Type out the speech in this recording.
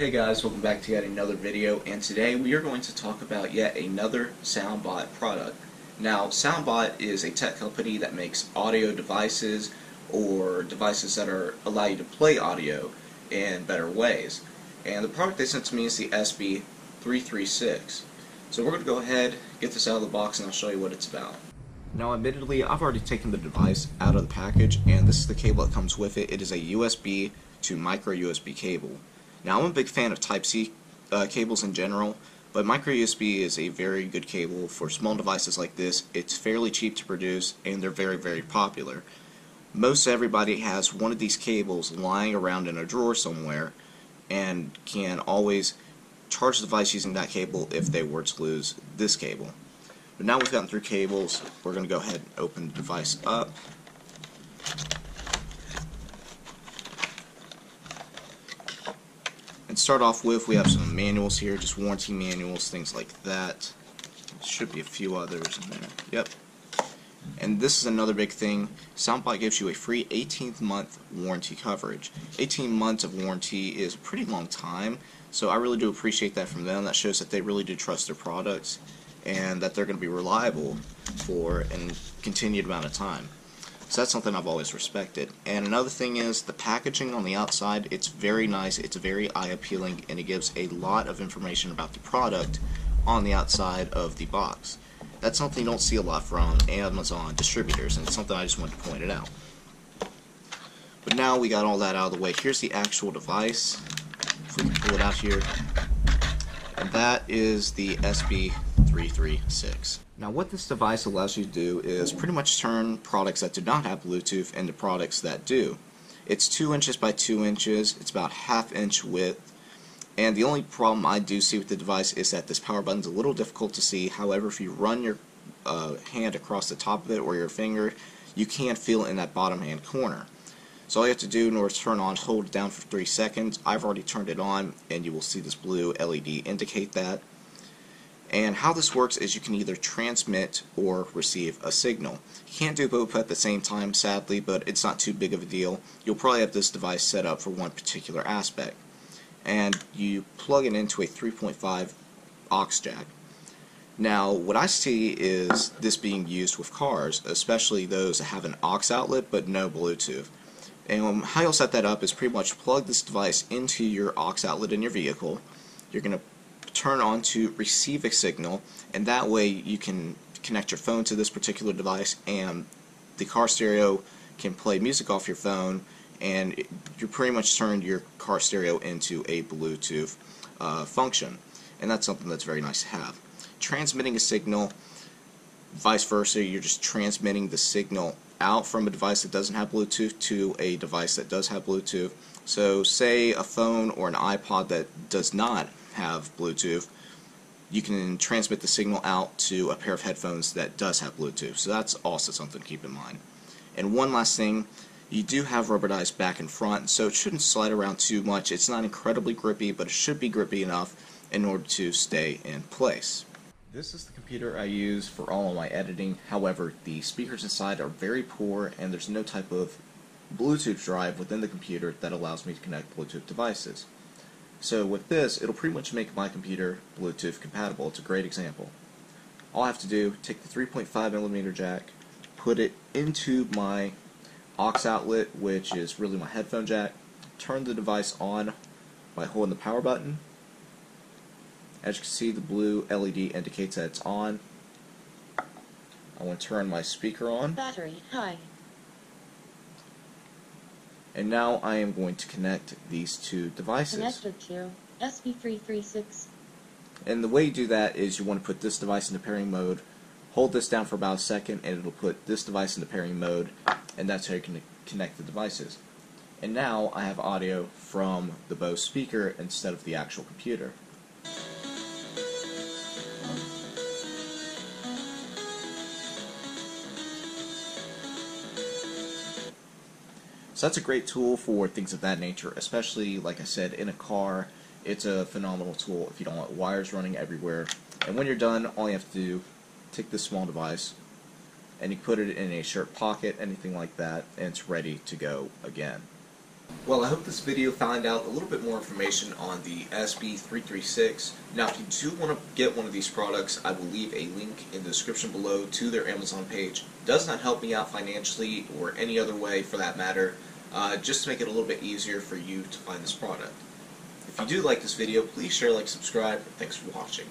Hey guys, welcome back to yet another video, and today we are going to talk about yet another Soundbot product. Now, Soundbot is a tech company that makes audio devices or devices that allow you to play audio in better ways. And the product they sent to me is the SB336. So we're going to go ahead, get this out of the box, and I'll show you what it's about. Now, admittedly, I've already taken the device out of the package, and this is the cable that comes with it. It is a USB to micro USB cable. Now, I'm a big fan of Type-C cables in general, but micro USB is a very good cable for small devices like this. It's fairly cheap to produce, and they're very, very popular. Most everybody has one of these cables lying around in a drawer somewhere and can always charge the device using that cable if they were to lose this cable. But now we've gotten through cables, we're going to go ahead and open the device up. And start off with, we have some manuals here, just warranty manuals, things like that. There should be a few others in there. Yep. And this is another big thing. Soundbot gives you a free 18-month warranty coverage. 18 months of warranty is a pretty long time, so I really do appreciate that from them. That shows that they really do trust their products and that they're going to be reliable for a continued amount of time. So that's something I've always respected. And another thing is the packaging on the outside. It's very nice, it's very eye-appealing, and it gives a lot of information about the product on the outside of the box. That's something you don't see a lot from Amazon distributors, and it's something I just wanted to point it out. But now we got all that out of the way. Here's the actual device. If we can pull it out here. And that is the SB336. Now, what this device allows you to do is pretty much turn products that do not have Bluetooth into products that do. It's 2 inches by 2 inches, it's about ½ inch width, and the only problem I do see with the device is that this power button is a little difficult to see. However, if you run your hand across the top of it or your finger, you can feel it in that bottom hand corner. So all you have to do in order to turn on, hold it down for 3 seconds. I've already turned it on, and you will see this blue LED indicate that. And how this works is you can either transmit or receive a signal. You can't do both at the same time, sadly, but it's not too big of a deal. You'll probably have this device set up for one particular aspect. And you plug it into a 3.5 aux jack. Now, what I see is this being used with cars, especially those that have an aux outlet but no Bluetooth. And how you'll set that up is pretty much plug this device into your aux outlet in your vehicle. You're going to turn on to receive a signal, and that way you can connect your phone to this particular device, and the car stereo can play music off your phone, and you pretty much turned your car stereo into a Bluetooth function, and that's something that's very nice to have. Transmitting a signal, vice versa, you're just transmitting the signal out from a device that doesn't have Bluetooth to a device that does have Bluetooth. So say a phone or an iPod that does not have Bluetooth, you can transmit the signal out to a pair of headphones that does have Bluetooth. So that's also something to keep in mind. And one last thing, you do have rubberized back and front, so it shouldn't slide around too much. It's not incredibly grippy, but it should be grippy enough in order to stay in place. This is the computer I use for all of my editing. However, the speakers inside are very poor, and there's no type of Bluetooth drive within the computer that allows me to connect Bluetooth devices. So with this, it'll pretty much make my computer Bluetooth compatible. It's a great example. All I have to do, take the 3.5mm jack, put it into my aux outlet, which is really my headphone jack, turn the device on by holding the power button. As you can see, the blue LED indicates that it's on. I want to turn my speaker on. Battery high. And now I am going to connect these two devices. Connected to SB336. And the way you do that is you want to put this device into pairing mode, hold this down for about a second, and it'll put this device into pairing mode, and that's how you can connect the devices. And now I have audio from the Bose speaker instead of the actual computer. So that's a great tool for things of that nature, especially, like I said, in a car. It's a phenomenal tool if you don't want wires running everywhere. And when you're done, all you have to do, take this small device, and you put it in a shirt pocket, anything like that, and it's ready to go again. Well, I hope this video found out a little bit more information on the SB336. Now, if you do want to get one of these products, I will leave a link in the description below to their Amazon page. It does not help me out financially or any other way for that matter, just to make it a little bit easier for you to find this product. If you do like this video, please share, like, subscribe. Thanks for watching.